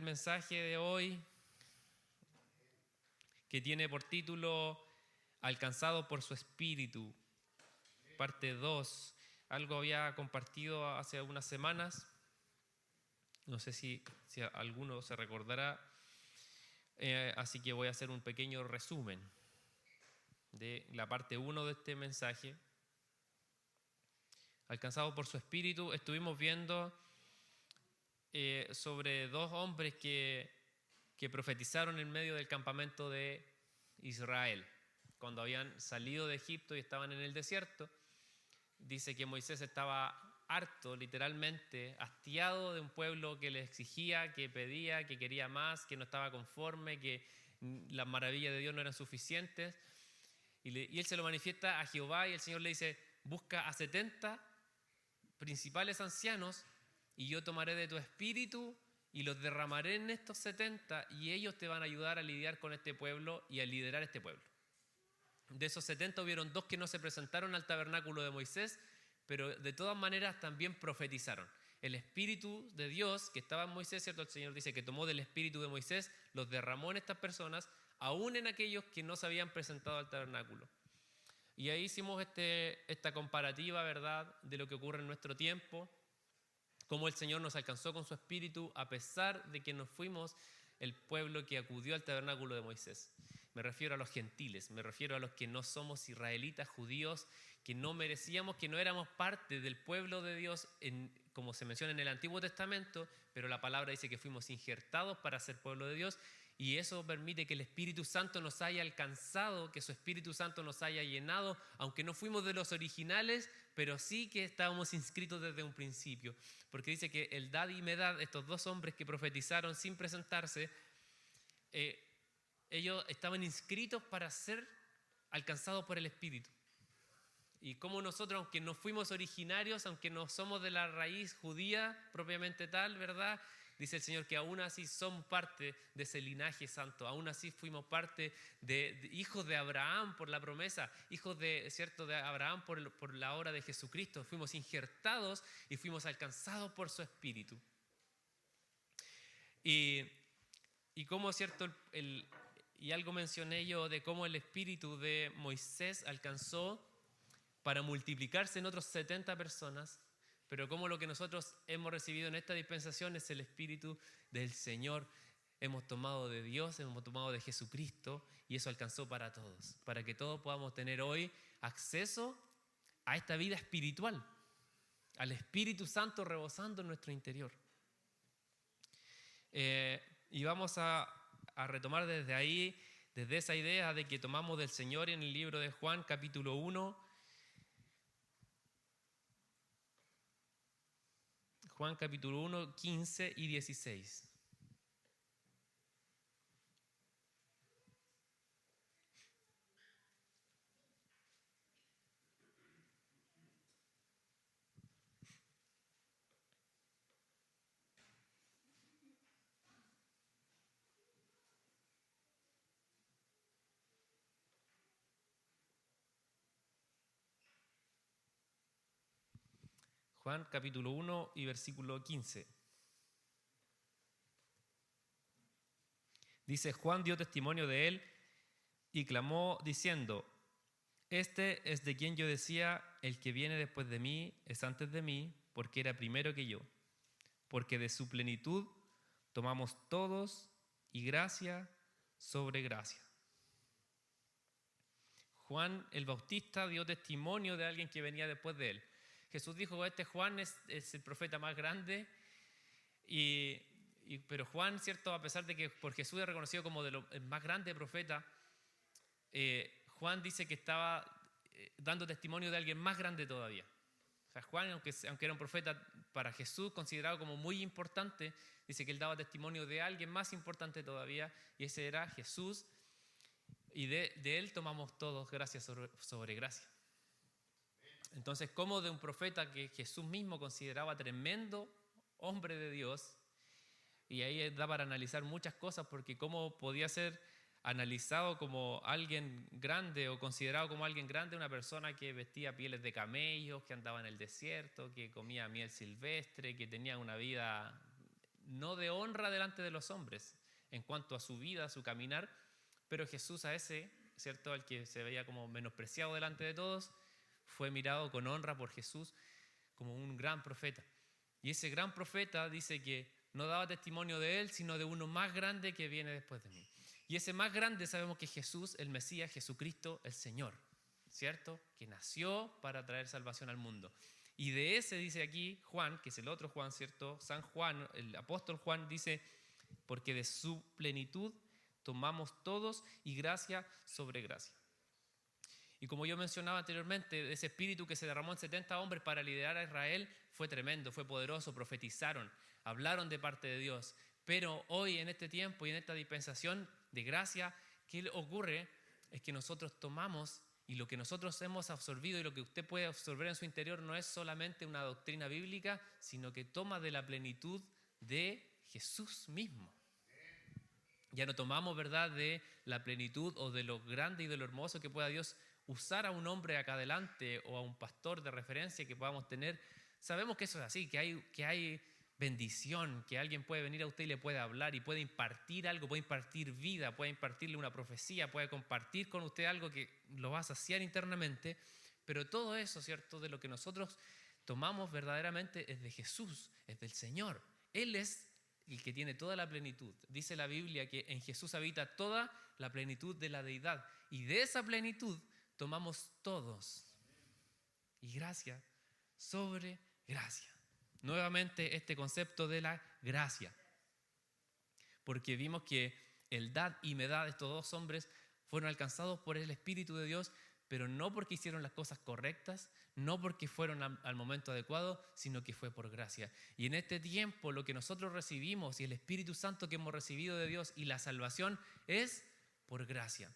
mensaje de hoy, que tiene por título Alcanzado por su Espíritu, parte 2. Algo había compartido hace unas semanas, no sé si alguno se recordará, así que voy a hacer un pequeño resumen de la parte 1 de este mensaje. Alcanzado por su Espíritu, estuvimos viendo sobre dos hombres que profetizaron en medio del campamento de Israel. Cuando habían salido de Egipto y estaban en el desierto, dice que Moisés estaba harto, literalmente, hastiado de un pueblo que le exigía, que pedía, que quería más, que no estaba conforme, que las maravillas de Dios no eran suficientes. Y él se lo manifiesta a Jehová y el Señor le dice: busca a 70 principales ancianos y yo tomaré de tu espíritu y los derramaré en estos 70 y ellos te van a ayudar a lidiar con este pueblo y a liderar este pueblo. De esos 70 hubieron 2 que no se presentaron al tabernáculo de Moisés, pero de todas maneras también profetizaron. El espíritu de Dios que estaba en Moisés, ¿cierto? El Señor dice que tomó del espíritu de Moisés, los derramó en estas personas, aún en aquellos que no se habían presentado al tabernáculo. Y ahí hicimos esta comparativa, ¿verdad?, de lo que ocurre en nuestro tiempo, cómo el Señor nos alcanzó con su espíritu a pesar de que nos fuimos el pueblo que acudió al tabernáculo de Moisés. Me refiero a los gentiles, me refiero a los que no somos israelitas, judíos, que no merecíamos, que no éramos parte del pueblo de Dios, como se menciona en el Antiguo Testamento, pero la palabra dice que fuimos injertados para ser pueblo de Dios, y eso permite que el Espíritu Santo nos haya alcanzado, que su Espíritu Santo nos haya llenado, aunque no fuimos de los originales, pero sí que estábamos inscritos desde un principio. Porque dice que Eldad y Medad, estos 2 hombres que profetizaron sin presentarse, ellos estaban inscritos para ser alcanzados por el Espíritu. Y como nosotros, aunque no fuimos originarios, aunque no somos de la raíz judía propiamente tal, ¿verdad?, dice el Señor que aún así somos parte de ese linaje santo, aún así fuimos parte de hijos de Abraham por la promesa, hijos de Abraham por la obra de Jesucristo, fuimos injertados y fuimos alcanzados por su Espíritu. Y como cierto, y algo mencioné yo de cómo el Espíritu de Moisés alcanzó para multiplicarse en otros 70 personas, pero como lo que nosotros hemos recibido en esta dispensación es el Espíritu del Señor. Hemos tomado de Dios, hemos tomado de Jesucristo, y eso alcanzó para todos, para que todos podamos tener hoy acceso a esta vida espiritual, al Espíritu Santo rebosando en nuestro interior. Y vamos a retomar desde ahí, desde esa idea de que tomamos del Señor en el libro de Juan, capítulo 1, Juan capítulo 1, 15 y 16. Juan capítulo 1 y versículo 15. Dice: Juan dio testimonio de él y clamó diciendo: este es de quien yo decía, el que viene después de mí es antes de mí, porque era primero que yo. Porque de su plenitud tomamos todos y gracia sobre gracia. Juan el Bautista dio testimonio de alguien que venía después de él. Jesús dijo: este Juan es el profeta más grande, pero Juan, ¿cierto?, a pesar de que por Jesús es reconocido como el más grande profeta, Juan dice que estaba dando testimonio de alguien más grande todavía. O sea, Juan, aunque era un profeta para Jesús, considerado como muy importante, dice que él daba testimonio de alguien más importante todavía, y ese era Jesús, y de él tomamos todos gracia sobre gracia. Entonces, como de un profeta que Jesús mismo consideraba tremendo hombre de Dios, y ahí da para analizar muchas cosas, porque cómo podía ser analizado como alguien grande o considerado como alguien grande una persona que vestía pieles de camellos, que andaba en el desierto, que comía miel silvestre, que tenía una vida no de honra delante de los hombres en cuanto a su vida, a su caminar, pero Jesús a ese, ¿cierto?, al que se veía como menospreciado delante de todos, fue mirado con honra por Jesús como un gran profeta. Y ese gran profeta dice que no daba testimonio de él, sino de uno más grande que viene después de mí. Y ese más grande sabemos que es Jesús, el Mesías, Jesucristo, el Señor, ¿cierto?, que nació para traer salvación al mundo. Y de ese dice aquí Juan, que es el otro Juan, ¿cierto? San Juan, el apóstol Juan dice, porque de su plenitud tomamos todos y gracia sobre gracia. Y como yo mencionaba anteriormente, ese espíritu que se derramó en 70 hombres para liderar a Israel fue tremendo, fue poderoso, profetizaron, hablaron de parte de Dios. Pero hoy, en este tiempo y en esta dispensación de gracia, ¿qué ocurre? Es que nosotros tomamos, y lo que nosotros hemos absorbido y lo que usted puede absorber en su interior no es solamente una doctrina bíblica, sino que toma de la plenitud de Jesús mismo. Ya no tomamos, ¿verdad?, de la plenitud o de lo grande y de lo hermoso que pueda Dios usar a un hombre acá adelante o a un pastor de referencia que podamos tener. Sabemos que eso es así, que hay bendición, que alguien puede venir a usted y le puede hablar y puede impartir algo, puede impartir vida, puede impartirle una profecía, puede compartir con usted algo que lo va a saciar internamente, pero todo eso, ¿cierto?, de lo que nosotros tomamos verdaderamente es de Jesús, es del Señor. Él es el que tiene toda la plenitud. Dice la Biblia que en Jesús habita toda la plenitud de la deidad, y de esa plenitud tomamos todos, y gracia sobre gracia. Nuevamente este concepto de la gracia, porque vimos que Eldad y Medad, estos dos hombres, fueron alcanzados por el Espíritu de Dios, pero no porque hicieron las cosas correctas, no porque fueron al momento adecuado, sino que fue por gracia. Y en este tiempo lo que nosotros recibimos y el Espíritu Santo que hemos recibido de Dios y la salvación es por gracia.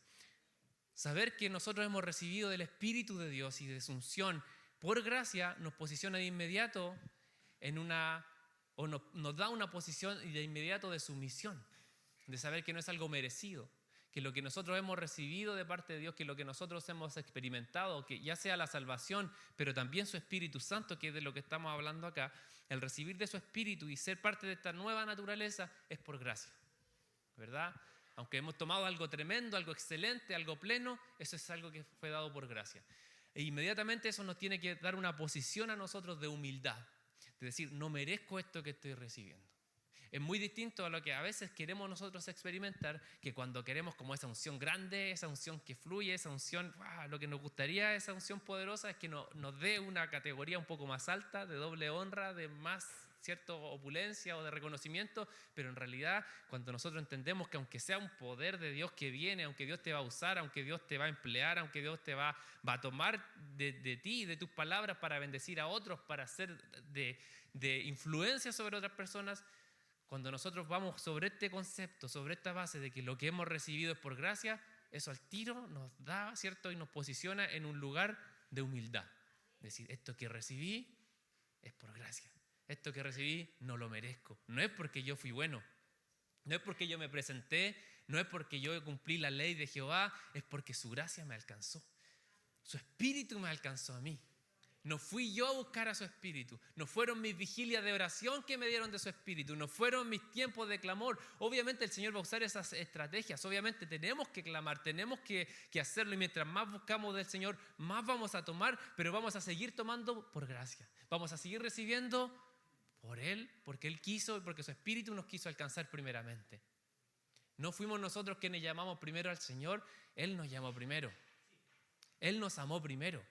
Saber que nosotros hemos recibido del Espíritu de Dios y de su unción por gracia nos posiciona de inmediato nos da una posición de inmediato de sumisión, de saber que no es algo merecido, que lo que nosotros hemos recibido de parte de Dios, que lo que nosotros hemos experimentado, que ya sea la salvación, pero también su Espíritu Santo, que es de lo que estamos hablando acá, el recibir de su Espíritu y ser parte de esta nueva naturaleza es por gracia, ¿verdad? Aunque hemos tomado algo tremendo, algo excelente, algo pleno, eso es algo que fue dado por gracia. E inmediatamente eso nos tiene que dar una posición a nosotros de humildad, de decir, no merezco esto que estoy recibiendo. Es muy distinto a lo que a veces queremos nosotros experimentar, que cuando queremos como esa unción grande, esa unción que fluye, esa unción, lo que nos gustaría, esa unción poderosa, es que nos dé una categoría un poco más alta, de doble honra, de más cierta opulencia o de reconocimiento, pero en realidad cuando nosotros entendemos que aunque sea un poder de Dios que viene, aunque Dios te va a usar, aunque Dios te va a emplear, aunque Dios te va a tomar de ti, de tus palabras para bendecir a otros, para ser de influencia sobre otras personas, cuando nosotros vamos sobre este concepto, sobre esta base de que lo que hemos recibido es por gracia, eso al tiro nos da, ¿cierto?, y nos posiciona en un lugar de humildad. Es decir, esto que recibí es por gracia. Esto que recibí no lo merezco. No es porque yo fui bueno, no es porque yo me presenté, no es porque yo cumplí la ley de Jehová, es porque su gracia me alcanzó. Su Espíritu me alcanzó a mí. No fui yo a buscar a su Espíritu, no fueron mis vigilias de oración que me dieron de su Espíritu, no fueron mis tiempos de clamor. Obviamente el Señor va a usar esas estrategias, obviamente tenemos que clamar, tenemos que hacerlo, y mientras más buscamos del Señor, más vamos a tomar, pero vamos a seguir tomando por gracia. Vamos a seguir recibiendo por Él, porque Él quiso y porque su Espíritu nos quiso alcanzar primeramente. No fuimos nosotros quienes llamamos primero al Señor, Él nos llamó primero. Él nos amó primero.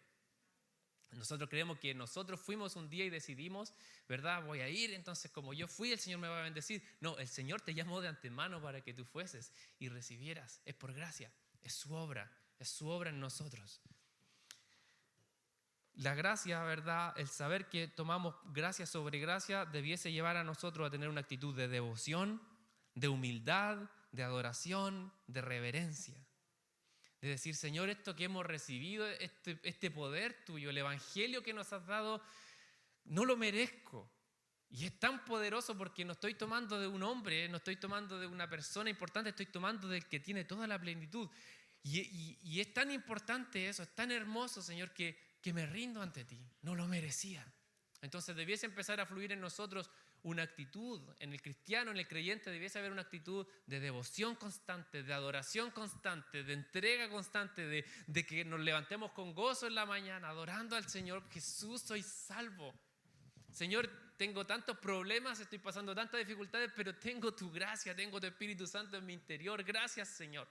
Nosotros creemos que nosotros fuimos un día y decidimos, ¿verdad? Voy a ir, entonces como yo fui, el Señor me va a bendecir. No, el Señor te llamó de antemano para que tú fueses y recibieras. Es por gracia, es su obra en nosotros. La gracia, ¿verdad? El saber que tomamos gracia sobre gracia debiese llevar a nosotros a tener una actitud de devoción, de humildad, de adoración, de reverencia. De decir, Señor, esto que hemos recibido, este poder tuyo, el evangelio que nos has dado, no lo merezco. Y es tan poderoso porque no estoy tomando de un hombre, no estoy tomando de una persona importante, estoy tomando del que tiene toda la plenitud. Y es tan importante eso, es tan hermoso, Señor, que me rindo ante ti. No lo merecía. Entonces debiese empezar a fluir en nosotros una actitud. En el cristiano, en el creyente, debiese haber una actitud de devoción constante, de adoración constante, de entrega constante, de que nos levantemos con gozo en la mañana, adorando al Señor. Jesús, soy salvo. Señor, tengo tantos problemas, estoy pasando tantas dificultades, pero tengo tu gracia, tengo tu Espíritu Santo en mi interior. Gracias, Señor.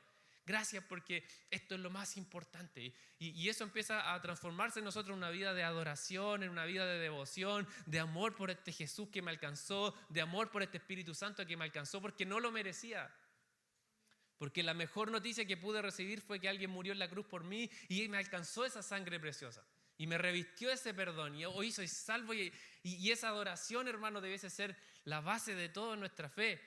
Gracias, porque esto es lo más importante. Y eso empieza a transformarse en nosotros en una vida de adoración, en una vida de devoción, de amor por este Jesús que me alcanzó, de amor por este Espíritu Santo que me alcanzó porque no lo merecía. Porque la mejor noticia que pude recibir fue que alguien murió en la cruz por mí y me alcanzó esa sangre preciosa. Y me revistió ese perdón y hoy soy salvo y esa adoración, hermano, debiese ser la base de toda nuestra fe.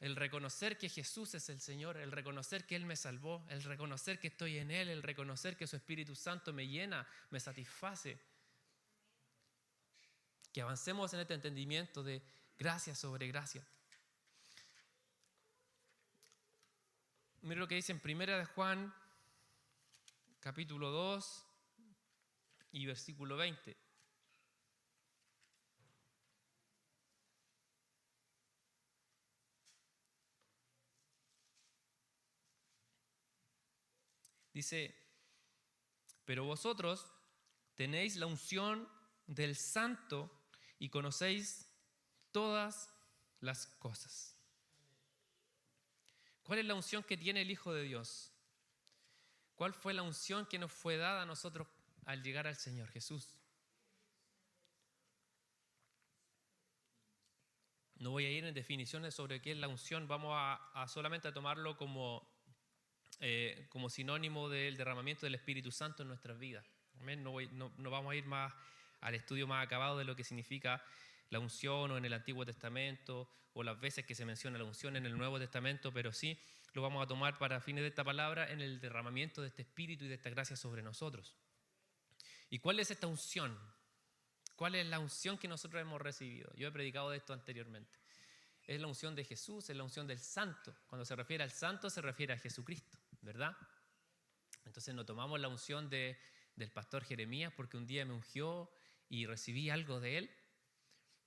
El reconocer que Jesús es el Señor, el reconocer que Él me salvó, el reconocer que estoy en Él, el reconocer que su Espíritu Santo me llena, me satisface. Que avancemos en este entendimiento de gracia sobre gracia. Mira lo que dice en 1 de Juan, capítulo 2 y versículo 20. Dice, pero vosotros tenéis la unción del Santo y conocéis todas las cosas. ¿Cuál es la unción que tiene el Hijo de Dios? ¿Cuál fue la unción que nos fue dada a nosotros al llegar al Señor Jesús? No voy a ir en definiciones sobre qué es la unción, vamos a solamente a tomarlo como sinónimo del derramamiento del Espíritu Santo en nuestras vidas. Amén. No vamos a ir más al estudio más acabado de lo que significa la unción o en el Antiguo Testamento o las veces que se menciona la unción en el Nuevo Testamento, pero sí lo vamos a tomar para fines de esta palabra en el derramamiento de este Espíritu y de esta gracia sobre nosotros. ¿Y cuál es esta unción? ¿Cuál es la unción que nosotros hemos recibido? Yo he predicado de esto anteriormente. Es la unción de Jesús, es la unción del Santo. Cuando se refiere al Santo, se refiere a Jesucristo, ¿verdad? Entonces no tomamos la unción del pastor Jeremías porque un día me ungió y recibí algo de él.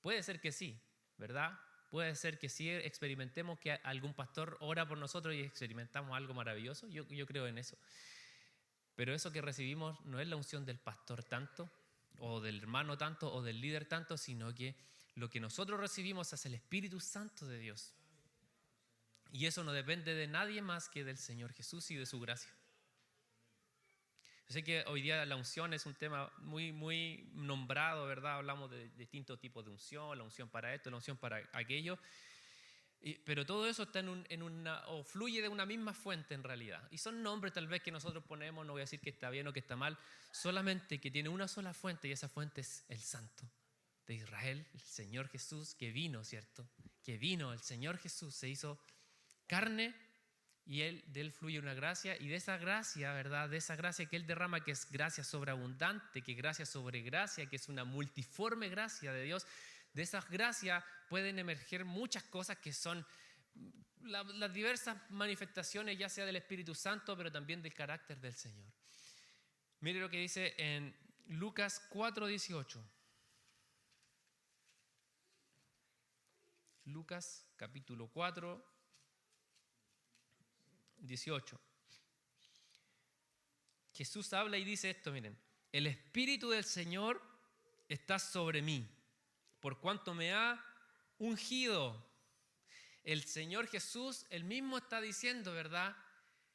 Puede ser que sí, ¿verdad? Puede ser que sí experimentemos que algún pastor ora por nosotros y experimentamos algo maravilloso. Yo creo en eso. Pero eso que recibimos no es la unción del pastor tanto, o del hermano tanto, o del líder tanto, sino que lo que nosotros recibimos es el Espíritu Santo de Dios. Y eso no depende de nadie más que del Señor Jesús y de su gracia. Yo sé que hoy día la unción es un tema muy, muy nombrado, ¿verdad? Hablamos de distintos tipos de unción, la unción para esto, la unción para aquello. Pero todo eso está o fluye de una misma fuente en realidad. Y son nombres tal vez que nosotros ponemos, no voy a decir que está bien o que está mal, solamente que tiene una sola fuente y esa fuente es el Santo de Israel, el Señor Jesús, que vino, ¿cierto? Que vino, el Señor Jesús se hizo carne y de Él fluye una gracia, y de esa gracia, ¿verdad? De esa gracia que Él derrama, que es gracia sobreabundante, que es gracia sobre gracia, que es una multiforme gracia de Dios. De esas gracias pueden emerger muchas cosas que son las diversas manifestaciones, ya sea del Espíritu Santo, pero también del carácter del Señor. Mire lo que dice en Lucas 4:18. Lucas capítulo 4, 18. Jesús habla y dice esto, miren. El Espíritu del Señor está sobre mí, por cuanto me ha ungido. El Señor Jesús, él mismo está diciendo, ¿verdad?,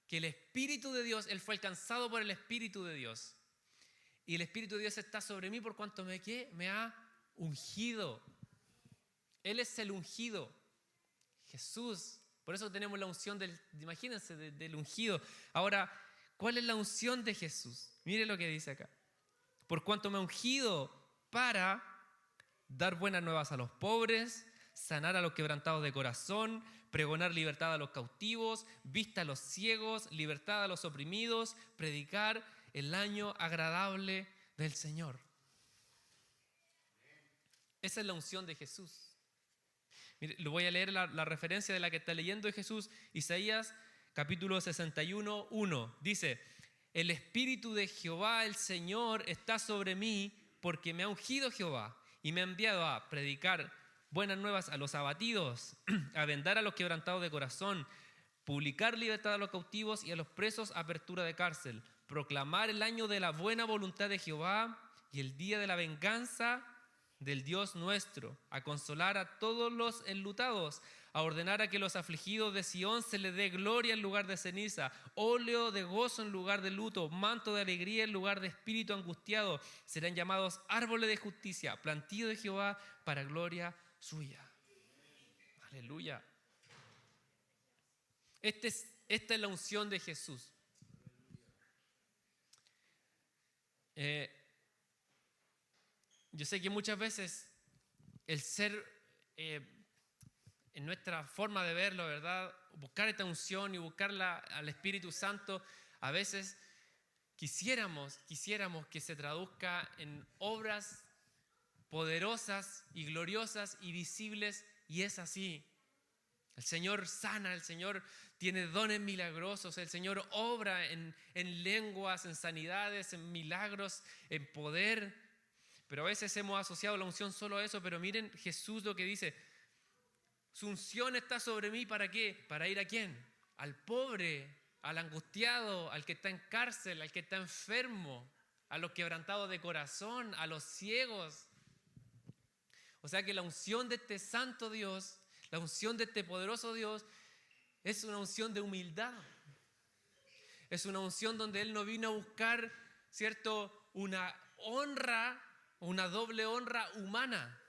que el Espíritu de Dios, él fue alcanzado por el Espíritu de Dios. Y el Espíritu de Dios está sobre mí por cuanto me ha ungido. Él es el ungido. Jesús. Por eso tenemos la unción imagínense, del ungido. Ahora, ¿cuál es la unción de Jesús? Mire lo que dice acá. Por cuanto me ha ungido para dar buenas nuevas a los pobres, sanar a los quebrantados de corazón, pregonar libertad a los cautivos, vista a los ciegos, libertad a los oprimidos, predicar el año agradable del Señor. Esa es la unción de Jesús. Mire, lo voy a leer la referencia de la que está leyendo de Jesús, Isaías capítulo 61, 1. Dice, el Espíritu de Jehová, el Señor, está sobre mí porque me ha ungido Jehová y me ha enviado a predicar buenas nuevas a los abatidos, a vendar a los quebrantados de corazón, publicar libertad a los cautivos y a los presos apertura de cárcel, proclamar el año de la buena voluntad de Jehová y el día de la venganza del Dios nuestro, a consolar a todos los enlutados, a ordenar a que los afligidos de Sión se les dé gloria en lugar de ceniza, óleo de gozo en lugar de luto, manto de alegría en lugar de espíritu angustiado. Serán llamados árboles de justicia, plantío de Jehová para gloria suya. Aleluya. Esta es la unción de Jesús. Yo sé que muchas veces el ser, en nuestra forma de verlo, ¿verdad? Buscar esta unción y buscarla al Espíritu Santo, a veces quisiéramos que se traduzca en obras poderosas y gloriosas y visibles, y es así. El Señor sana, el Señor tiene dones milagrosos, el Señor obra en lenguas, en sanidades, en milagros, en poder. Pero a veces hemos asociado la unción solo a eso, pero miren Jesús lo que dice. Su unción está sobre mí, ¿para qué? ¿Para ir a quién? Al pobre, al angustiado, al que está en cárcel, al que está enfermo, a los quebrantados de corazón, a los ciegos. O sea que la unción de este santo Dios, la unción de este poderoso Dios, es una unción de humildad. Es una unción donde Él no vino a buscar, ¿cierto?, una honra, una doble honra humana.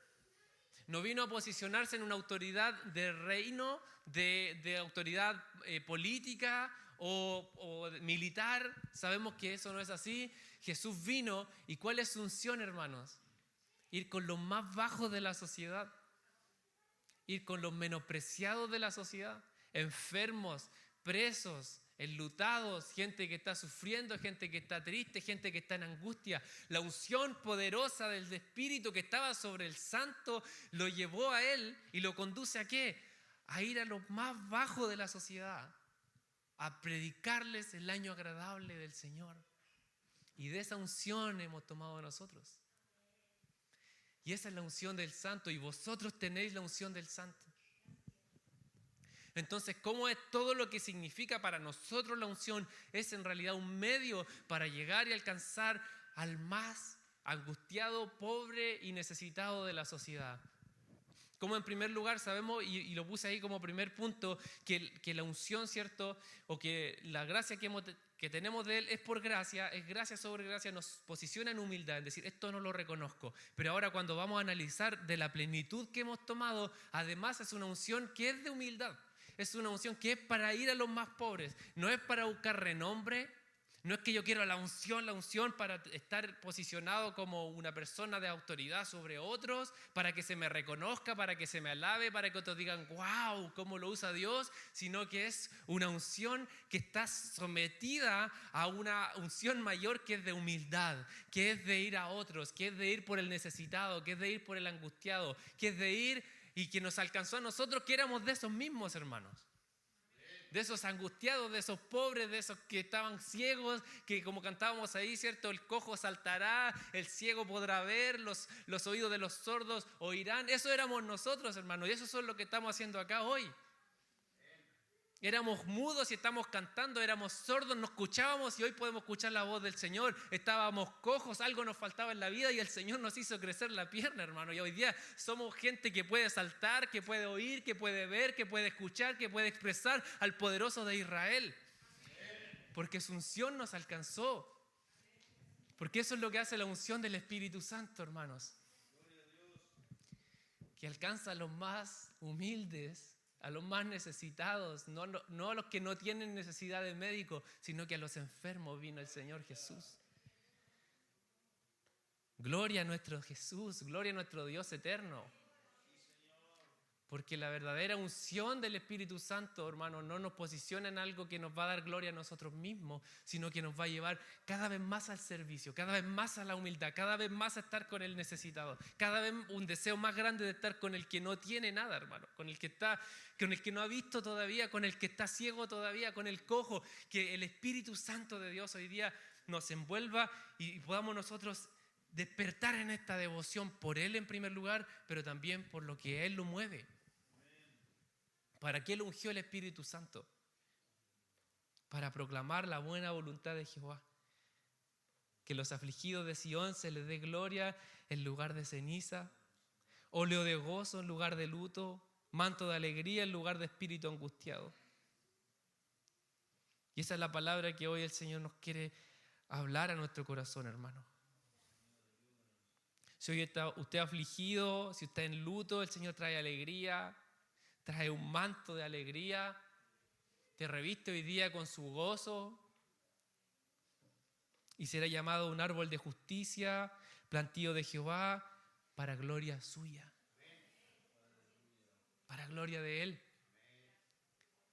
No vino a posicionarse en una autoridad de reino, de autoridad política o militar. Sabemos que eso no es así. Jesús vino, ¿y cuál es su unción, hermanos? Ir con los más bajos de la sociedad. Ir con los menospreciados de la sociedad. Enfermos, presos, enlutados, gente que está sufriendo, gente que está triste, gente que está en angustia. La unción poderosa del Espíritu que estaba sobre el santo lo llevó a él y lo conduce ¿a qué? A ir a los más bajos de la sociedad, a predicarles el año agradable del Señor. Y de esa unción hemos tomado nosotros. Y esa es la unción del santo, y vosotros tenéis la unción del santo. Entonces, ¿cómo es todo lo que significa para nosotros la unción? Es en realidad un medio para llegar y alcanzar al más angustiado, pobre y necesitado de la sociedad. Como en primer lugar sabemos, y lo puse ahí como primer punto, que la unción, ¿cierto? O que la gracia que tenemos de Él es por gracia, es gracia sobre gracia, nos posiciona en humildad, es decir, esto no lo reconozco. Pero ahora cuando vamos a analizar de la plenitud que hemos tomado, además es una unción que es de humildad. Es una unción que es para ir a los más pobres. No es para buscar renombre. No es que yo quiero la unción para estar posicionado como una persona de autoridad sobre otros, para que se me reconozca, para que se me alabe, para que otros digan, wow, cómo lo usa Dios, sino que es una unción que está sometida a una unción mayor que es de humildad, que es de ir a otros, que es de ir por el necesitado, que es de ir por el angustiado, que es de ir y que nos alcanzó a nosotros que éramos de esos mismos hermanos. De esos angustiados, de esos pobres, de esos que estaban ciegos, que como cantábamos ahí, ¿cierto? El cojo saltará, el ciego podrá ver, los oídos de los sordos oirán. Eso éramos nosotros, hermanos, y eso es lo que estamos haciendo acá hoy. Éramos mudos y estamos cantando, éramos sordos, no escuchábamos y hoy podemos escuchar la voz del Señor. Estábamos cojos, algo nos faltaba en la vida y el Señor nos hizo crecer la pierna, hermano. Y hoy día somos gente que puede saltar, que puede oír, que puede ver, que puede escuchar, que puede expresar al poderoso de Israel. Porque su unción nos alcanzó. Porque eso es lo que hace la unción del Espíritu Santo, hermanos. Que alcanza a los más humildes, a los más necesitados, no a los que no tienen necesidad de médico, sino que a los enfermos vino el Señor Jesús. Gloria a nuestro Jesús, gloria a nuestro Dios eterno. Porque la verdadera unción del Espíritu Santo, hermano, no nos posiciona en algo que nos va a dar gloria a nosotros mismos, sino que nos va a llevar cada vez más al servicio, cada vez más a la humildad, cada vez más a estar con el necesitado, cada vez un deseo más grande de estar con el que no tiene nada, hermano, con el que no ha visto todavía, con el que está ciego todavía, con el cojo. Que el Espíritu Santo de Dios hoy día nos envuelva y podamos nosotros despertar en esta devoción por Él en primer lugar, pero también por lo que Él lo mueve. ¿Para qué lo ungió el Espíritu Santo? Para proclamar la buena voluntad de Jehová. Que los afligidos de Sión se les dé gloria en lugar de ceniza, óleo de gozo en lugar de luto, manto de alegría en lugar de espíritu angustiado. Y esa es la palabra que hoy el Señor nos quiere hablar a nuestro corazón, hermano. Si hoy está usted afligido, si usted en luto, el Señor trae alegría, trae un manto de alegría, te reviste hoy día con su gozo y será llamado un árbol de justicia, plantío de Jehová, para gloria suya, para gloria de Él.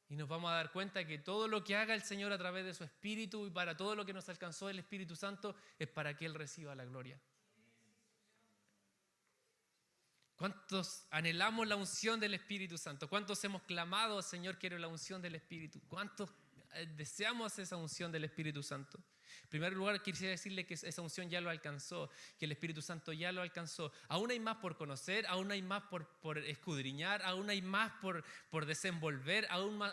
Y nos vamos a dar cuenta que todo lo que haga el Señor a través de su Espíritu y para todo lo que nos alcanzó el Espíritu Santo es para que Él reciba la gloria. ¿Cuántos anhelamos la unción del Espíritu Santo? ¿Cuántos hemos clamado, Señor, quiero la unción del Espíritu? ¿Cuántos deseamos esa unción del Espíritu Santo? En primer lugar, quisiera decirle que esa unción ya lo alcanzó, que el Espíritu Santo ya lo alcanzó. Aún hay más por conocer, aún hay más por escudriñar, aún hay más por desenvolver,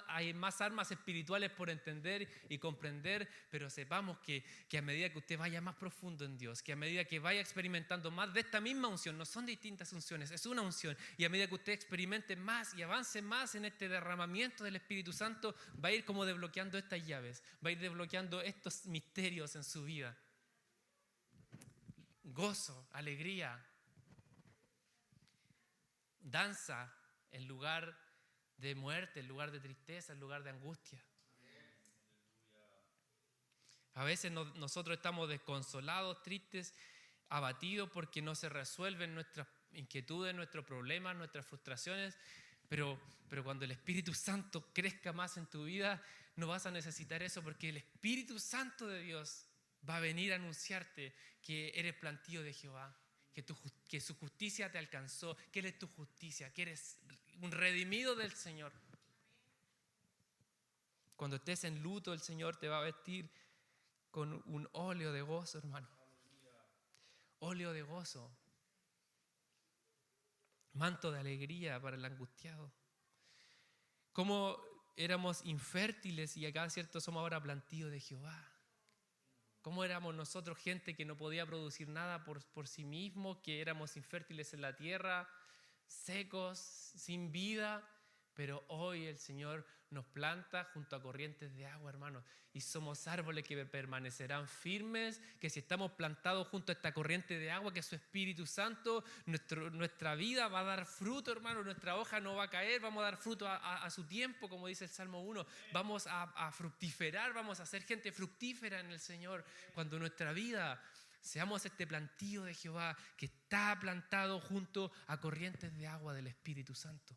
hay más armas espirituales por entender y comprender, pero sepamos que a medida que usted vaya más profundo en Dios, que a medida que vaya experimentando más de esta misma unción, no son distintas unciones, es una unción, y a medida que usted experimente más y avance más en este derramamiento del Espíritu Santo, va a ir como desbloqueando estas llaves, va a ir desbloqueando estos misterios en su vida. Gozo, alegría, danza en lugar de muerte, en lugar de tristeza, en lugar de angustia. A veces nosotros estamos desconsolados, tristes, abatidos porque no se resuelven nuestras inquietudes, nuestros problemas, nuestras frustraciones, pero cuando el Espíritu Santo crezca más en tu vida, no vas a necesitar eso porque el Espíritu Santo de Dios va a venir a anunciarte que eres plantío de Jehová, que su justicia te alcanzó, que Él es tu justicia, que eres un redimido del Señor. Cuando estés en luto, el Señor te va a vestir con un óleo de gozo, hermano. Óleo de gozo. Manto de alegría para el angustiado. Como éramos infértiles y acá, cierto, somos ahora plantío de Jehová. ¿Cómo éramos nosotros gente que no podía producir nada por sí mismo, que éramos infértiles en la tierra, secos, sin vida? Pero hoy el Señor nos planta junto a corrientes de agua, hermanos, y somos árboles que permanecerán firmes, que si estamos plantados junto a esta corriente de agua, que es su Espíritu Santo, nuestra vida va a dar fruto, hermano, nuestra hoja no va a caer, vamos a dar fruto a su tiempo, como dice el Salmo 1, vamos a fructiferar, vamos a ser gente fructífera en el Señor, cuando nuestra vida seamos este plantío de Jehová que está plantado junto a corrientes de agua del Espíritu Santo.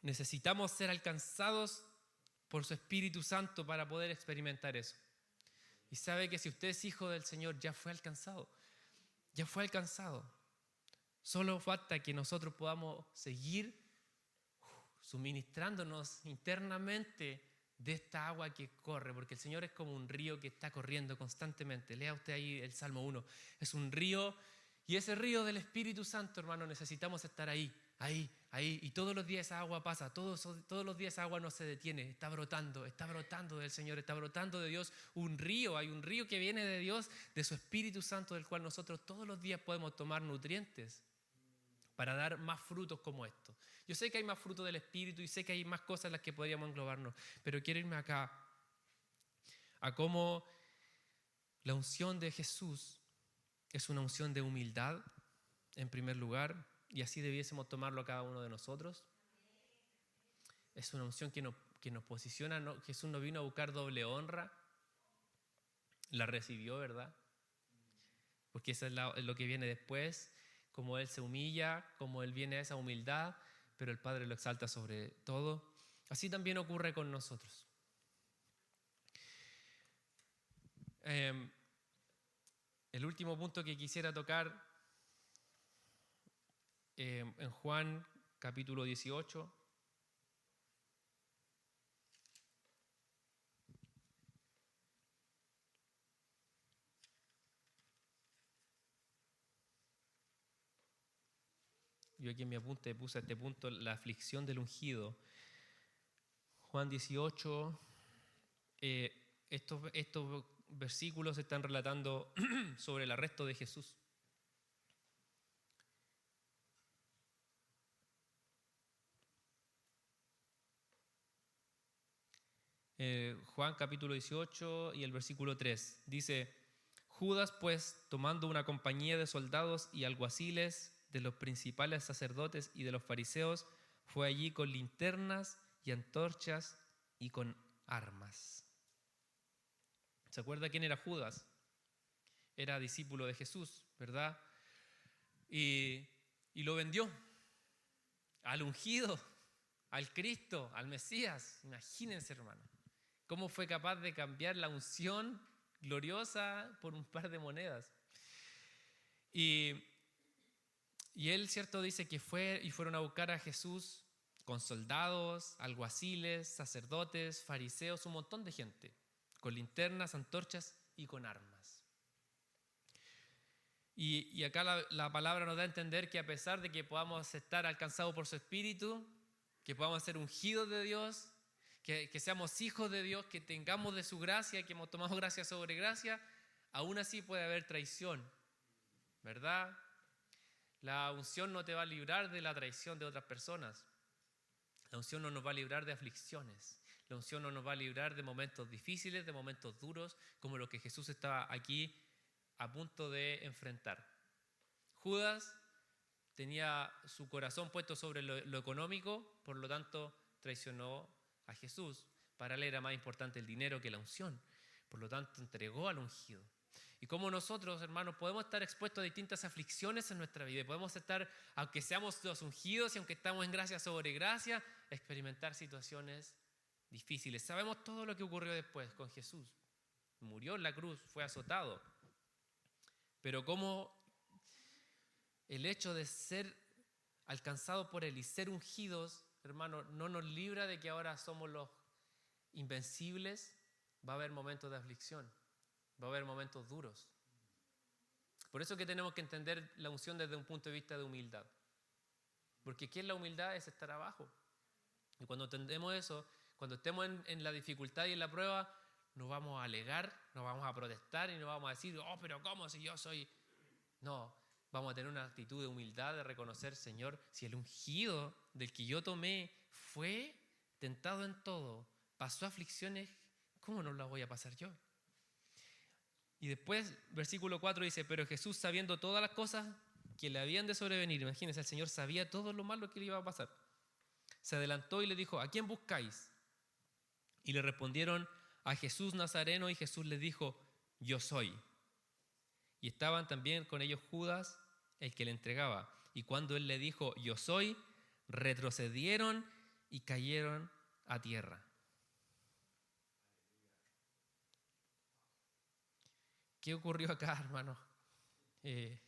Necesitamos ser alcanzados por su Espíritu Santo para poder experimentar eso. Y sabe que si usted es hijo del Señor, ya fue alcanzado. Ya fue alcanzado. Solo falta que nosotros podamos seguir suministrándonos internamente de esta agua que corre, porque el Señor es como un río que está corriendo constantemente. Lea usted ahí el Salmo 1. Es un río, y ese río del Espíritu Santo, hermano, necesitamos estar ahí. Y todos los días esa agua pasa, todos los días esa agua no se detiene, está brotando del Señor, está brotando de Dios un río, hay un río que viene de Dios, de su Espíritu Santo, del cual nosotros todos los días podemos tomar nutrientes para dar más frutos como estos. Yo sé que hay más frutos del Espíritu y sé que hay más cosas en las que podríamos englobarnos, pero quiero irme acá a cómo la unción de Jesús es una unción de humildad, en primer lugar, y así debiésemos tomarlo cada uno de nosotros. Es una unción que nos posiciona, ¿no? Jesús no vino a buscar doble honra, la recibió, ¿verdad? Porque eso es lo que viene después, como Él se humilla, como Él viene a esa humildad, pero el Padre lo exalta sobre todo. Así también ocurre con nosotros. El último punto que quisiera tocar en Juan capítulo 18. yo aquí en mi apunte puse a este punto la aflicción del ungido. Juan 18, estos versículos están relatando sobre el arresto de Jesús. Juan capítulo 18 y el versículo 3 dice: Judas pues, tomando una compañía de soldados y alguaciles de los principales sacerdotes y de los fariseos, fue allí con linternas y antorchas y con armas. ¿Se acuerda quién era Judas? Era discípulo de Jesús, ¿verdad? Y lo vendió al ungido, al Cristo, al Mesías. Imagínense, hermano, cómo fue capaz de cambiar la unción gloriosa por un par de monedas. Y él, cierto, dice que fueron a buscar a Jesús con soldados, alguaciles, sacerdotes, fariseos, un montón de gente, con linternas, antorchas y con armas. Y acá la palabra nos da a entender que a pesar de que podamos estar alcanzados por su Espíritu, que podamos ser ungidos de Dios, que seamos hijos de Dios, que tengamos de su gracia, que hemos tomado gracia sobre gracia, aún así puede haber traición, ¿verdad? La unción no te va a librar de la traición de otras personas. La unción no nos va a librar de aflicciones. La unción no nos va a librar de momentos difíciles, de momentos duros, como lo que Jesús estaba aquí a punto de enfrentar. Judas tenía su corazón puesto sobre lo económico, por lo tanto traicionó a Jesús. Para él era más importante el dinero que la unción. Por lo tanto entregó al ungido. Y como nosotros, hermanos, podemos estar expuestos a distintas aflicciones en nuestra vida. Podemos estar, aunque seamos los ungidos y aunque estamos en gracia sobre gracia, experimentar situaciones difíciles. Sabemos todo lo que ocurrió después con Jesús. Murió en la cruz, fue azotado. Pero como el hecho de ser alcanzados por Él y ser ungidos, hermanos, no nos libra de que ahora somos los invencibles. Va a haber momentos de aflicción. Va a haber momentos duros. Por eso que tenemos que entender la unción desde un punto de vista de humildad. Porque ¿qué es la humildad? Es estar abajo. Y cuando entendemos eso, cuando estemos en la dificultad y en la prueba, no vamos a alegar, no vamos a protestar y no vamos a decir, oh, pero ¿cómo si yo soy? No, vamos a tener una actitud de humildad, de reconocer, Señor, si el ungido del que yo tomé fue tentado en todo, pasó aflicciones, ¿cómo no las voy a pasar yo? Y después, versículo 4 dice, pero Jesús, sabiendo todas las cosas que le habían de sobrevenir, imagínense, el Señor sabía todo lo malo que le iba a pasar, se adelantó y le dijo, ¿a quién buscáis? Y le respondieron, a Jesús Nazareno, y Jesús les dijo, yo soy. Y estaban también con ellos Judas, el que le entregaba. Y cuando él le dijo, yo soy, retrocedieron y cayeron a tierra. ¿Qué ocurrió acá, hermano? ¿Qué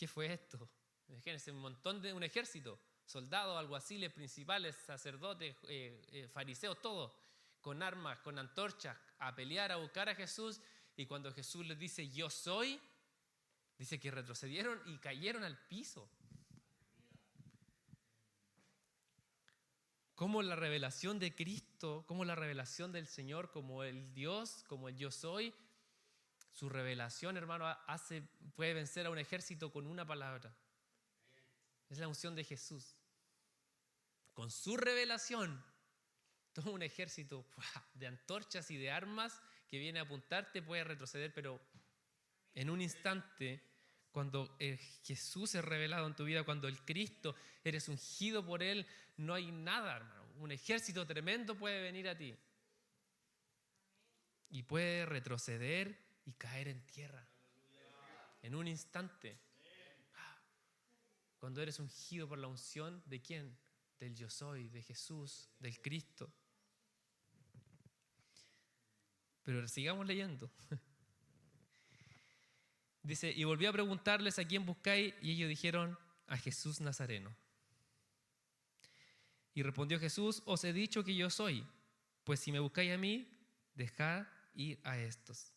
fue esto? Imagínense, un ejército, soldados, alguaciles, principales, sacerdotes, fariseos, todos, con armas, con antorchas, a pelear, a buscar a Jesús. Y cuando Jesús les dice, yo soy, dice que retrocedieron y cayeron al piso. Como la revelación de Cristo, como la revelación del Señor, como el Dios, como el yo soy, su revelación, hermano, puede vencer a un ejército con una palabra. Es la unción de Jesús. Con su revelación, todo un ejército de antorchas y de armas que viene a apuntarte puede retroceder, pero en un instante, cuando Jesús es revelado en tu vida, cuando el Cristo, eres ungido por Él, no hay nada, hermano. Un ejército tremendo puede venir a ti y puede retroceder y caer en tierra en un instante. Cuando eres ungido por la unción, ¿de quién? Del yo soy, de Jesús, del Cristo. Pero sigamos leyendo. Dice, y volvió a preguntarles a quién buscáis, y ellos dijeron, a Jesús Nazareno. Y respondió Jesús, os he dicho que yo soy, pues si me buscáis a mí, dejad ir a estos,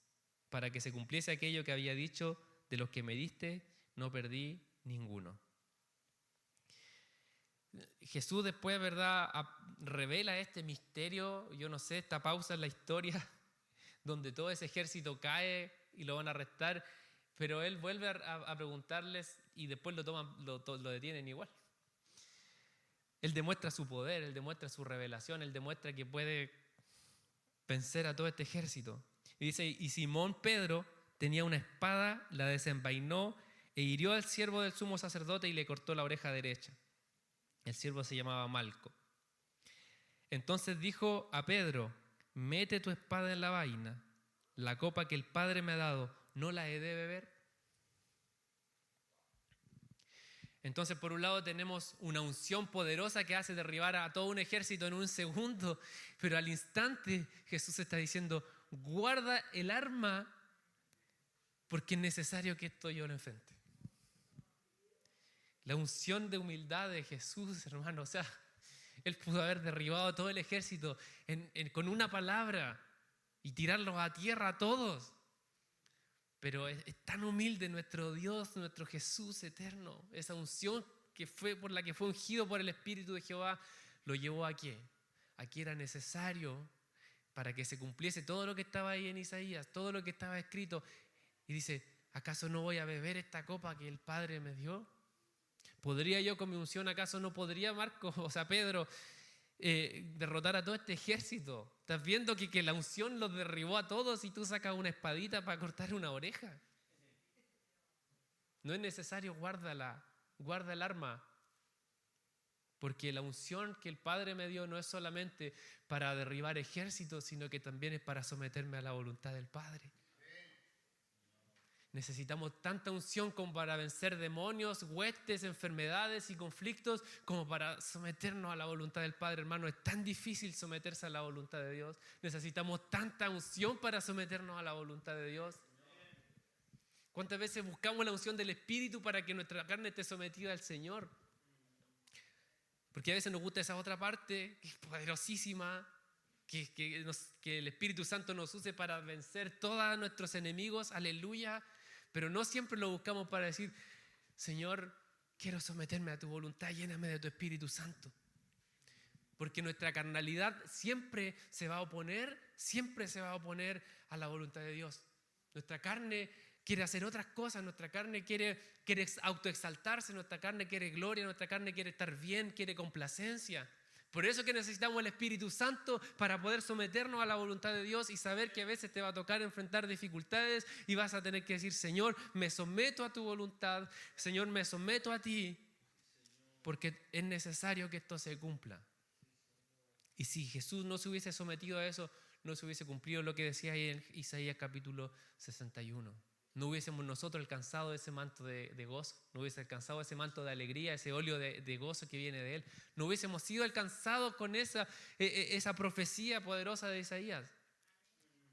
para que se cumpliese aquello que había dicho, de los que me diste, no perdí ninguno. Jesús después, ¿verdad?, revela este misterio, yo no sé, esta pausa en la historia, donde todo ese ejército cae y lo van a arrestar, pero Él vuelve a preguntarles y después lo detienen igual. Él demuestra su poder, Él demuestra su revelación, Él demuestra que puede vencer a todo este ejército. Y dice, y Simón Pedro tenía una espada, la desenvainó e hirió al siervo del sumo sacerdote y le cortó la oreja derecha. El siervo se llamaba Malco. Entonces dijo a Pedro, mete tu espada en la vaina, la copa que el Padre me ha dado, ¿no la he de beber? Entonces, por un lado tenemos una unción poderosa que hace derribar a todo un ejército en un segundo, pero al instante Jesús está diciendo, guarda el arma porque es necesario que esto yo lo enfrente. La unción de humildad de Jesús, hermano, o sea, Él pudo haber derribado a todo el ejército con una palabra y tirarlos a tierra a todos. Pero es tan humilde nuestro Dios, nuestro Jesús eterno. Esa unción que fue por la que fue ungido por el Espíritu de Jehová, lo llevó a qué? Aquí era necesario para que se cumpliese todo lo que estaba ahí en Isaías, todo lo que estaba escrito. Y dice, ¿acaso no voy a beber esta copa que el Padre me dio? ¿Podría yo con mi unción, acaso no podría Pedro, derrotar a todo este ejército? ¿Estás viendo que la unción los derribó a todos y tú sacas una espadita para cortar una oreja? No es necesario, guarda el arma. Porque la unción que el Padre me dio no es solamente para derribar ejércitos, sino que también es para someterme a la voluntad del Padre. Necesitamos tanta unción como para vencer demonios, huestes, enfermedades y conflictos, como para someternos a la voluntad del Padre. Hermano, es tan difícil someterse a la voluntad de Dios. Necesitamos tanta unción para someternos a la voluntad de Dios. ¿Cuántas veces buscamos la unción del Espíritu para que nuestra carne esté sometida al Señor? Porque a veces nos gusta esa otra parte, que es poderosísima, que el Espíritu Santo nos use para vencer todos nuestros enemigos. Aleluya. Pero no siempre lo buscamos para decir, Señor, quiero someterme a tu voluntad, lléname de tu Espíritu Santo. Porque nuestra carnalidad siempre se va a oponer a la voluntad de Dios. Nuestra carne quiere hacer otras cosas, nuestra carne quiere autoexaltarse, nuestra carne quiere gloria, nuestra carne quiere estar bien, quiere complacencia. Por eso que necesitamos el Espíritu Santo para poder someternos a la voluntad de Dios y saber que a veces te va a tocar enfrentar dificultades y vas a tener que decir, Señor, me someto a tu voluntad, Señor, me someto a ti, porque es necesario que esto se cumpla. Y si Jesús no se hubiese sometido a eso, no se hubiese cumplido lo que decía ahí en Isaías capítulo 61. No hubiésemos nosotros alcanzado ese manto de gozo, no hubiese alcanzado ese manto de alegría, ese óleo de gozo que viene de Él. No hubiésemos sido alcanzados con esa profecía poderosa de Isaías.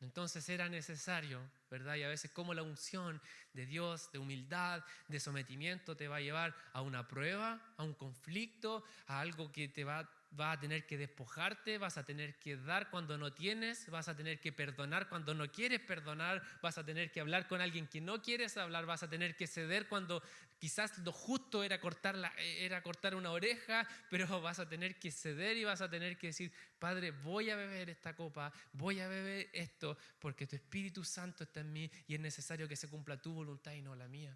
Entonces era necesario, ¿verdad? Y a veces como la unción de Dios, de humildad, de sometimiento te va a llevar a una prueba, a un conflicto, a algo que te va a tener que despojarte, vas a tener que dar cuando no tienes, vas a tener que perdonar cuando no quieres perdonar, vas a tener que hablar con alguien que no quieres hablar, vas a tener que ceder cuando quizás lo justo era cortar una oreja, pero vas a tener que ceder y vas a tener que decir, Padre, voy a beber esta copa, voy a beber esto, porque tu Espíritu Santo está en mí y es necesario que se cumpla tu voluntad y no la mía.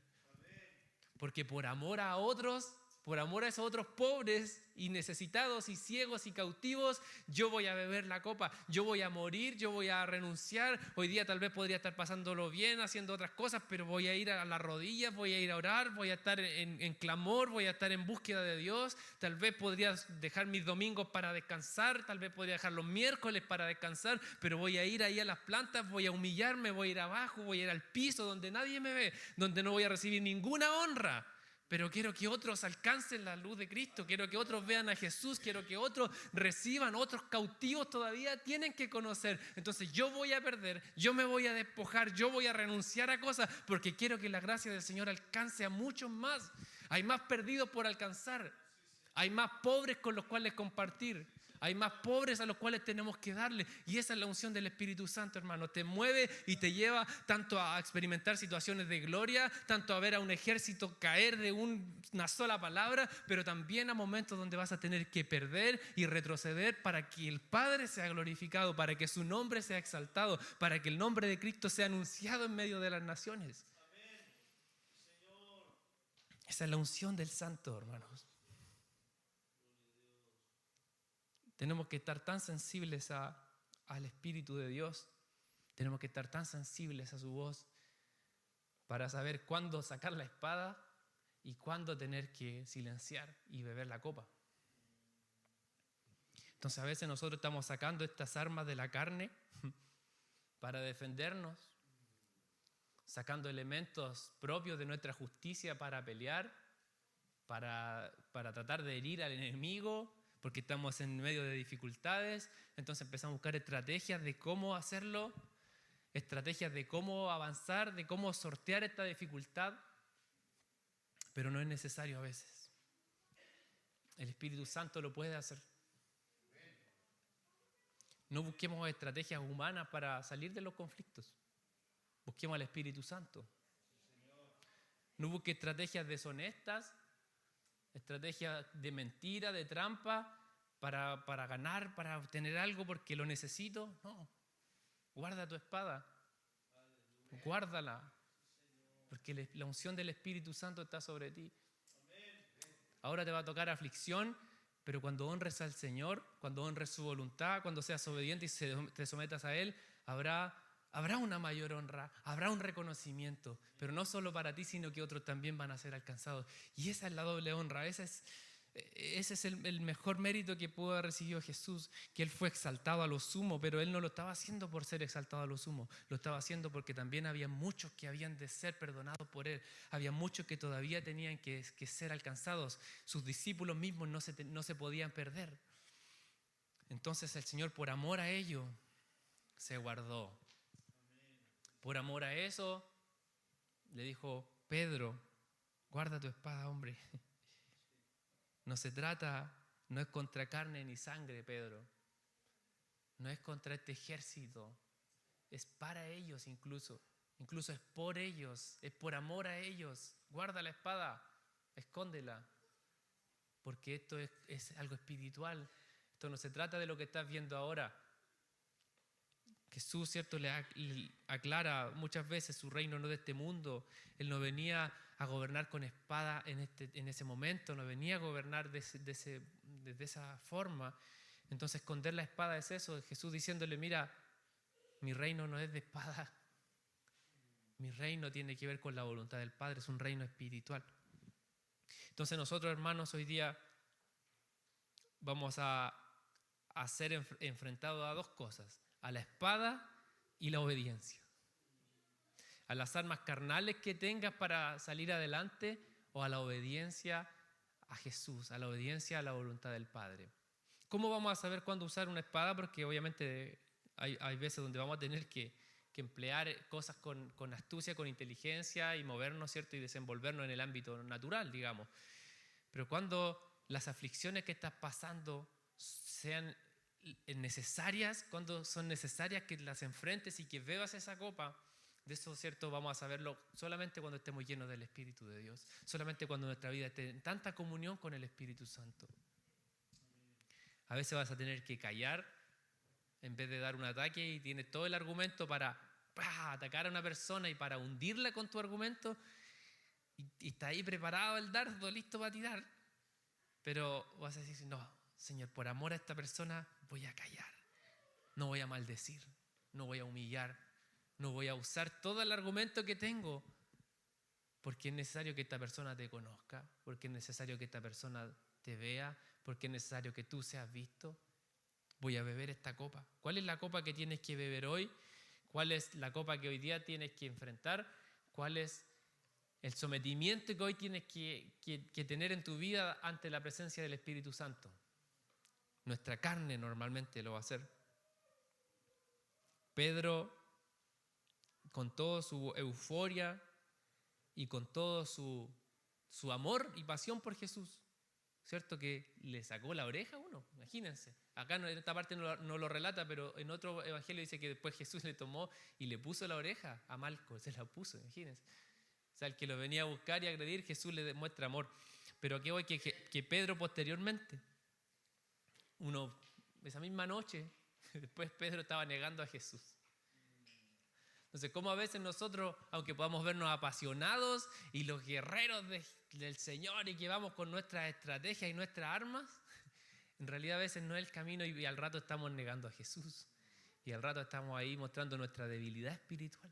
Porque por amor a otros, por amor a esos otros pobres y necesitados y ciegos y cautivos, yo voy a beber la copa, yo voy a morir, yo voy a renunciar. Hoy día tal vez podría estar pasándolo bien, haciendo otras cosas, pero voy a ir a las rodillas, voy a ir a orar, voy a estar en clamor, voy a estar en búsqueda de Dios. Tal vez podría dejar mis domingos para descansar, tal vez podría dejar los miércoles para descansar, pero voy a ir ahí a las plantas, voy a humillarme, voy a ir abajo, voy a ir al piso donde nadie me ve, donde no voy a recibir ninguna honra. Pero quiero que otros alcancen la luz de Cristo, quiero que otros vean a Jesús, quiero que otros reciban, otros cautivos todavía tienen que conocer. Entonces yo voy a perder, yo me voy a despojar, yo voy a renunciar a cosas porque quiero que la gracia del Señor alcance a muchos más. Hay más perdidos por alcanzar, Hay más pobres con los cuales compartir. Hay más pobres a los cuales tenemos que darle. Y esa es la unción del Espíritu Santo, hermano. Te mueve y te lleva tanto a experimentar situaciones de gloria, tanto a ver a un ejército caer de una sola palabra, pero también a momentos donde vas a tener que perder y retroceder para que el Padre sea glorificado, para que su nombre sea exaltado, para que el nombre de Cristo sea anunciado en medio de las naciones. Esa es la unción del Santo, hermanos. Tenemos que estar tan sensibles al Espíritu de Dios. Tenemos que estar tan sensibles a su voz para saber cuándo sacar la espada y cuándo tener que silenciar y beber la copa. Entonces a veces nosotros estamos sacando estas armas de la carne para defendernos, sacando elementos propios de nuestra justicia para pelear, para tratar de herir al enemigo, porque estamos en medio de dificultades. Entonces empezamos a buscar estrategias de cómo hacerlo, estrategias de cómo avanzar, de cómo sortear esta dificultad, pero no es necesario a veces. El Espíritu Santo lo puede hacer. No busquemos estrategias humanas para salir de los conflictos. Busquemos al Espíritu Santo. No busque estrategias deshonestas, estrategias de mentira, de trampa, para ganar, para obtener algo porque lo necesito. No, guarda tu espada, guárdala, porque la unción del Espíritu Santo está sobre ti. Ahora te va a tocar aflicción, pero cuando honres al Señor, cuando honres su voluntad, cuando seas obediente y te sometas a Él, habrá una mayor honra, habrá un reconocimiento, pero no solo para ti, sino que otros también van a ser alcanzados. Y esa es la doble honra, ese es el mejor mérito que pudo haber recibido Jesús, que Él fue exaltado a lo sumo, pero Él no lo estaba haciendo por ser exaltado a lo sumo, lo estaba haciendo porque también había muchos que habían de ser perdonados por Él, había muchos que todavía tenían que ser alcanzados, sus discípulos mismos no se podían perder. Entonces el Señor, por amor a ellos, se guardó. Por amor a eso, le dijo: Pedro, guarda tu espada, hombre. No se trata, no es contra carne ni sangre, Pedro. No es contra este ejército. Es para ellos incluso. Incluso es por ellos, es por amor a ellos. Guarda la espada, escóndela. Porque esto es algo espiritual. Esto no se trata de lo que estás viendo ahora. Jesús, ¿cierto?, le aclara muchas veces: su reino no es de este mundo. Él no venía a gobernar con espada en ese momento, no venía a gobernar de esa forma. Entonces esconder la espada es eso, Jesús diciéndole: mira, mi reino no es de espada, mi reino tiene que ver con la voluntad del Padre, es un reino espiritual. Entonces nosotros, hermanos, hoy día vamos a ser enfrentados a dos cosas: a la espada y la obediencia. A las armas carnales que tengas para salir adelante, o a la obediencia a Jesús, a la obediencia a la voluntad del Padre. ¿Cómo vamos a saber cuándo usar una espada? Porque obviamente hay veces donde vamos a tener que emplear cosas con astucia, con inteligencia y movernos, ¿cierto?, y desenvolvernos en el ámbito natural, digamos. Pero cuando las aflicciones que estás pasando sean necesarias, cuando son necesarias que las enfrentes y que bebas esa copa, de eso, ¿cierto?, vamos a saberlo solamente cuando estemos llenos del Espíritu de Dios, solamente cuando nuestra vida esté en tanta comunión con el Espíritu Santo. A veces vas a tener que callar en vez de dar un ataque, y tienes todo el argumento para atacar a una persona y para hundirla con tu argumento, y está ahí preparado el dardo, listo para tirar, pero vas a decir: no, Señor, por amor a esta persona voy a callar, no voy a maldecir, no voy a humillar, no voy a usar todo el argumento que tengo, porque es necesario que esta persona te conozca, porque es necesario que esta persona te vea, porque es necesario que tú seas visto. Voy a beber esta copa. ¿Cuál es la copa que tienes que beber hoy? ¿Cuál es la copa que hoy día tienes que enfrentar? ¿Cuál es el sometimiento que hoy tienes que tener en tu vida ante la presencia del Espíritu Santo? Nuestra carne normalmente lo va a hacer. Pedro, con toda su euforia y con todo su amor y pasión por Jesús, ¿cierto? Que le sacó la oreja a uno, imagínense. Acá en esta parte no lo relata, pero en otro evangelio dice que después Jesús le tomó y le puso la oreja a Malco, se la puso, imagínense. O sea, el que lo venía a buscar y a agredir, Jesús le demuestra amor. Pero aquí voy que Pedro posteriormente, esa misma noche, después Pedro estaba negando a Jesús. Entonces, como a veces nosotros, aunque podamos vernos apasionados y los guerreros del Señor y que vamos con nuestras estrategias y nuestras armas, en realidad a veces no es el camino y al rato estamos negando a Jesús. Y al rato estamos ahí mostrando nuestra debilidad espiritual.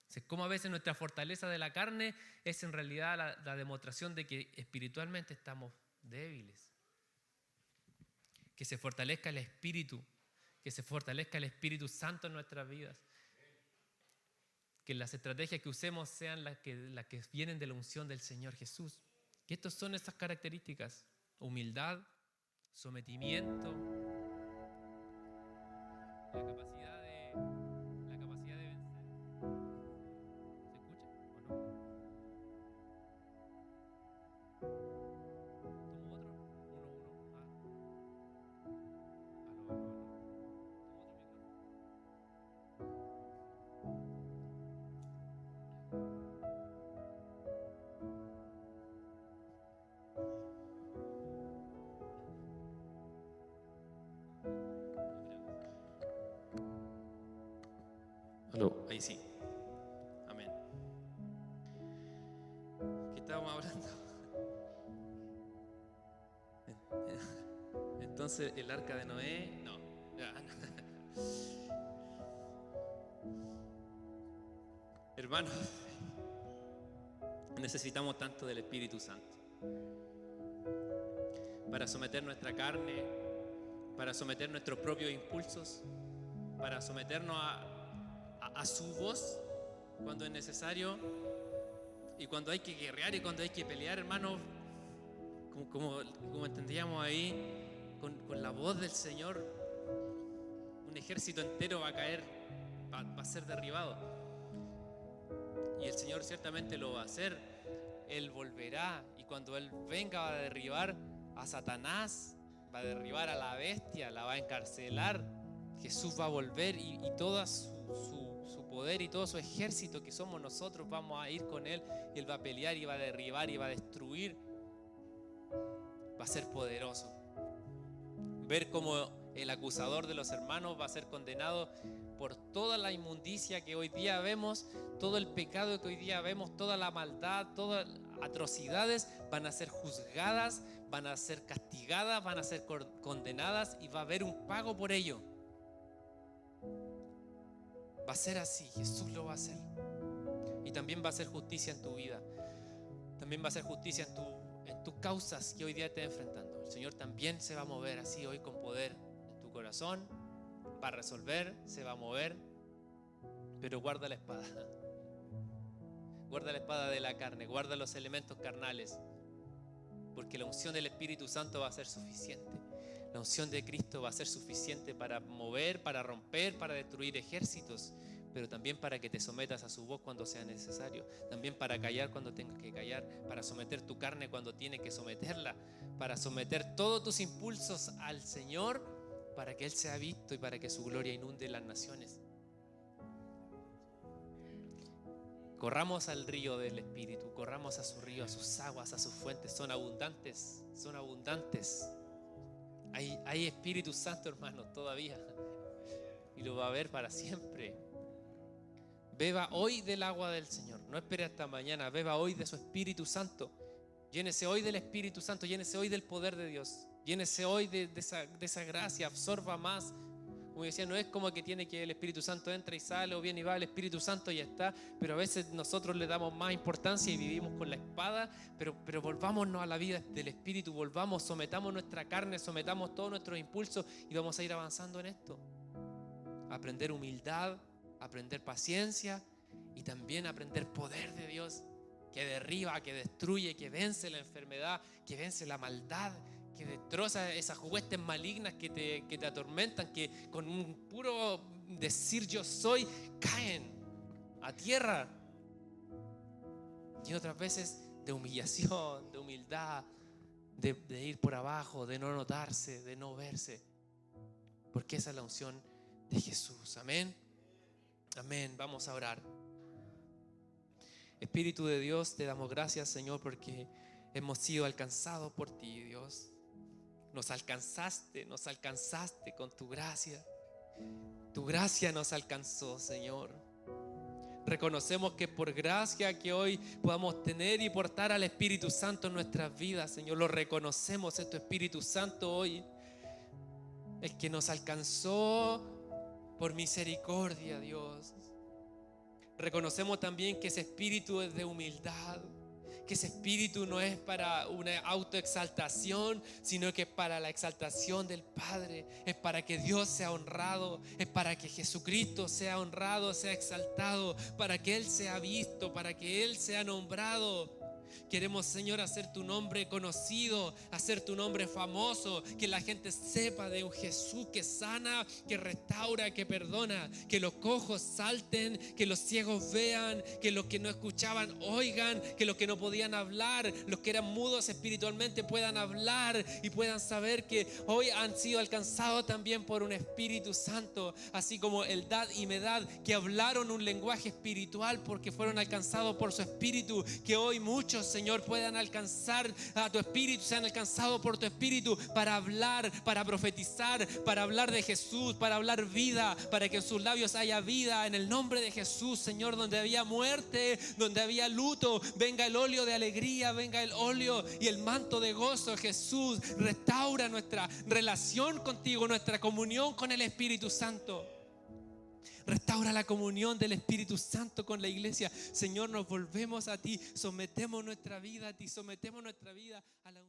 Entonces, como a veces nuestra fortaleza de la carne es en realidad la demostración de que espiritualmente estamos débiles. Que se fortalezca el Espíritu, que se fortalezca el Espíritu Santo en nuestras vidas. Que las estrategias que usemos sean las que vienen de la unción del Señor Jesús. Que estas son esas características: humildad, sometimiento, la capacidad de vencer. ¿Se escucha o no? ¿Tomo otro? Uno. Aló. Aló, ahí sí. Amén. ¿Qué estábamos hablando? Entonces, el arca de Noé, no. Hermanos, necesitamos tanto del Espíritu Santo para someter nuestra carne, para someter nuestros propios impulsos, para someternos a su voz cuando es necesario y cuando hay que guerrear y cuando hay que pelear, hermanos, como entendíamos ahí, con la voz del Señor, un ejército entero va a caer, va a ser derribado. Y el Señor ciertamente lo va a hacer. Él volverá y cuando Él venga va a derribar a Satanás, va a derribar a la bestia, la va a encarcelar. Jesús va a volver y todo su poder y todo su ejército que somos nosotros vamos a ir con Él y Él va a pelear y va a derribar y va a destruir. Va a ser poderoso. Ver cómo el acusador de los hermanos va a ser condenado por toda la inmundicia que hoy día vemos, todo el pecado que hoy día vemos, toda la maldad, todas las atrocidades van a ser juzgadas, van a ser castigadas, van a ser condenadas y va a haber un pago por ello. Va a ser así, Jesús lo va a hacer. Y también va a hacer justicia en tu vida. También va a hacer justicia en tus causas que hoy día estés enfrentando. El Señor también se va a mover así hoy con poder en tu corazón. Va a resolver, se va a mover. Pero guarda la espada. Guarda la espada de la carne. Guarda los elementos carnales. Porque la unción del Espíritu Santo va a ser suficiente. La unción de Cristo va a ser suficiente para mover, para romper, para destruir ejércitos, pero también para que te sometas a su voz cuando sea necesario, también para callar cuando tengas que callar, para someter tu carne cuando tienes que someterla, para someter todos tus impulsos al Señor, para que Él sea visto y para que su gloria inunde las naciones. Corramos al río del Espíritu, corramos a su río, a sus aguas, a sus fuentes, son abundantes, son abundantes. Hay Espíritu Santo, hermanos, todavía. Y lo va a haber para siempre. Beba hoy del agua del Señor. No espere hasta mañana. Beba hoy de su Espíritu Santo. Llénese hoy del Espíritu Santo. Llénese hoy del poder de Dios. Llénese hoy de esa gracia. Absorba más. Como decía, no es como que tiene que el Espíritu Santo entra y sale o viene y va el Espíritu Santo y ya está, pero a veces nosotros le damos más importancia y vivimos con la espada, pero volvámonos a la vida del Espíritu, volvamos, sometamos nuestra carne, sometamos todos nuestros impulsos y vamos a ir avanzando en esto. Aprender humildad, aprender paciencia y también aprender poder de Dios que derriba, que destruye, que vence la enfermedad, que vence la maldad, que destroza esas huestes malignas que te atormentan, que con un puro decir yo soy, caen a tierra. Y otras veces de humillación, de humildad, de ir por abajo, de no notarse, de no verse. Porque esa es la unción de Jesús. Amén. Amén. Vamos a orar. Espíritu de Dios, te damos gracias, Señor, porque hemos sido alcanzados por ti, Dios. Nos alcanzaste con tu gracia. Tu gracia nos alcanzó, Señor. Reconocemos que por gracia que hoy podamos tener y portar al Espíritu Santo en nuestras vidas, Señor. Lo reconocemos en tu Espíritu Santo hoy. El que nos alcanzó por misericordia, Dios. Reconocemos también que ese espíritu es de humildad, que ese espíritu no es para una autoexaltación, sino que es para la exaltación del Padre, es para que Dios sea honrado, es para que Jesucristo sea honrado, sea exaltado, para que Él sea visto, para que Él sea nombrado. Queremos, Señor, hacer tu nombre conocido, hacer tu nombre famoso, que la gente sepa de un Jesús que sana, que restaura, que perdona, que los cojos salten, que los ciegos vean, que los que no escuchaban oigan, que los que no podían hablar, los que eran mudos espiritualmente puedan hablar y puedan saber que hoy han sido alcanzados también por un Espíritu Santo, así como Eldad y Medad, que hablaron un lenguaje espiritual porque fueron alcanzados por su Espíritu, que hoy muchos, Señor, puedan alcanzar a tu Espíritu, sean alcanzados por tu Espíritu para hablar, para profetizar, para hablar de Jesús, para hablar vida, para que en sus labios haya vida en el nombre de Jesús, Señor. Donde había muerte, donde había luto, venga el óleo de alegría, venga el óleo y el manto de gozo. Jesús, restaura nuestra relación contigo, nuestra comunión con el Espíritu Santo. Restaura la comunión del Espíritu Santo con la iglesia. Señor, nos volvemos a ti, sometemos nuestra vida a ti, sometemos nuestra vida a la